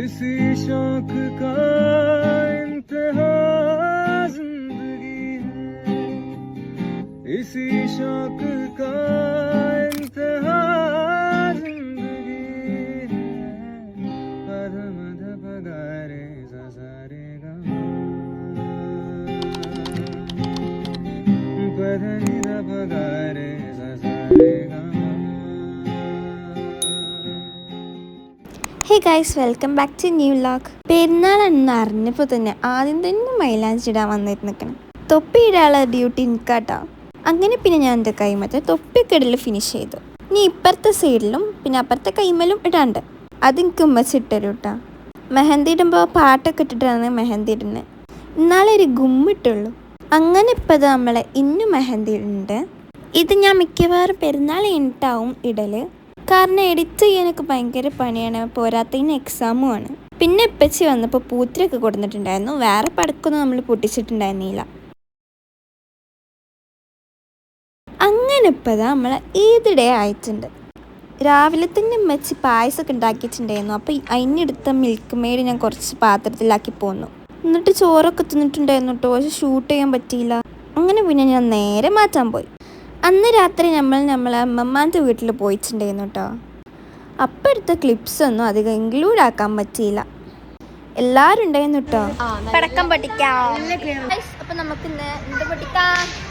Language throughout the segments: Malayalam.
इसी शौक का इंतहा जिंदगी है, इसी शौक का इंतहा जिंदगी है। पदम धप गारे रे गा पधनि धप गारे रे गा। Hey guys, welcome back to new vlog. പെരുന്നാളെന്ന് അറിഞ്ഞപ്പോൾ തന്നെ ആദ്യം തന്നെ മൈലാഞ്ചി ഇടാൻ വന്നിട്ട് നിൽക്കണം. തൊപ്പി ഇടാനുള്ള ഡ്യൂട്ടി എനിക്കാട്ടോ. അങ്ങനെ പിന്നെ ഞാൻ എൻ്റെ കൈമത്തെ തൊപ്പിയൊക്കെ ഇടൽ ഫിനിഷ് ചെയ്തു. ഇനി ഇപ്പുറത്തെ സൈഡിലും പിന്നെ അപ്പുറത്തെ കൈമലും ഇടാണ്ട്. അതെനിക്ക് ഉമ്മച്ചിട്ടരും കേട്ടോ. മെഹന്തി ഇടുമ്പോൾ പാട്ടൊക്കെ ഇട്ടിട്ടാണ് മെഹന്തി ഇടുന്നത്. എന്നാലേ ഒരു ഗുമ്മിട്ടുള്ളൂ. അങ്ങനെ ഇപ്പോൾ ഇത് നമ്മളെ ഇന്നും മെഹന്തി ഇടുന്നുണ്ട്. ഇത് ഞാൻ മിക്കവാറും പെരുന്നാൾ കഴിഞ്ഞിട്ടാവും ഇടൽ. കാരണം എഡിറ്റ് ചെയ്യാനൊക്കെ ഭയങ്കര പണിയാണ്, പോരാത്തതിന് എക്സാമും ആണ്. പിന്നെ ഇപ്പച്ചി വന്നപ്പോൾ പൂത്തിരൊക്കെ കൊടുത്തിട്ടുണ്ടായിരുന്നു. വേറെ പടക്കൊന്നും നമ്മൾ പൊട്ടിച്ചിട്ടുണ്ടായിരുന്നില്ല. അങ്ങനെ ഇപ്പോൾ നമ്മൾ ഈദ് ഡേ ആയിട്ടുണ്ട്. രാവിലെ തന്നെ ഉമ്മച്ചി പായസമൊക്കെ ഉണ്ടാക്കിയിട്ടുണ്ടായിരുന്നു. അപ്പോൾ അതിനെടുത്ത മിൽക്ക് മെയ്ഡ് ഞാൻ കുറച്ച് പാത്രത്തിലാക്കി പോന്നു. എന്നിട്ട് ചോറൊക്കെ തിന്നിട്ടുണ്ടായിരുന്നു കേട്ടോ. പക്ഷെ ഷൂട്ട് ചെയ്യാൻ പറ്റിയില്ല. അങ്ങനെ പിന്നെ ഞാൻ നേരെ മാറ്റാൻ പോയി. അന്ന് രാത്രി നമ്മളെ അമ്മമ്മാൻ്റെ വീട്ടിൽ പോയിട്ടുണ്ടായിരുന്നു കേട്ടോ. അപ്പം എടുത്ത ക്ലിപ്സൊന്നും അധികം ഇൻക്ലൂഡ് ആക്കാൻ പറ്റിയില്ല. എല്ലാവരും ഉണ്ടായിരുന്നു കേട്ടോ. പടക്കം പൊട്ടിക്കാം. അപ്പം നമുക്ക്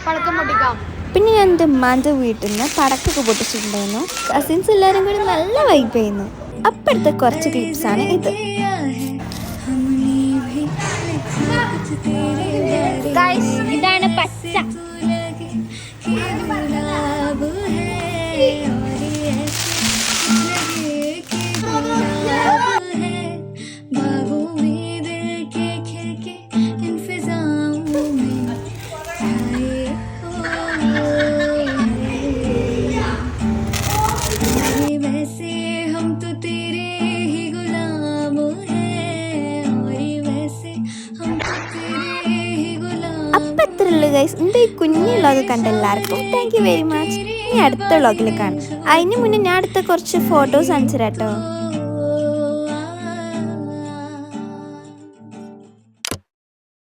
പടക്കം പൊട്ടിക്കാം. പിന്നെ ഞാൻ എൻ്റെ ഉമ്മാൻ്റെ വീട്ടിൽ നിന്ന് പടക്കൊക്കെ പൊട്ടിച്ചിട്ടുണ്ടായിരുന്നു. കസിൻസ് എല്ലാവരും കൂടി നല്ല വൈബ് ചെയ്യുന്നു. അപ്പം എടുത്ത കുറച്ച് ക്ലിപ്സാണ് ഇത്. ഇതാണ് പച്ച. അപ്പം എത്ര ഉള്ളു ഗൈസ്. എൻ്റെ ഈ കുഞ്ഞു വ്ളോഗ് കണ്ട എല്ലാവർക്കും താങ്ക് യു വെരി മച്ച്. ഇനി അടുത്ത വ്ളോഗിൽ കാണാം. അതിന് മുന്നേ ഞാൻ അടുത്ത കുറച്ച് ഫോട്ടോസ് അയച്ചു തരാം കേട്ടോ.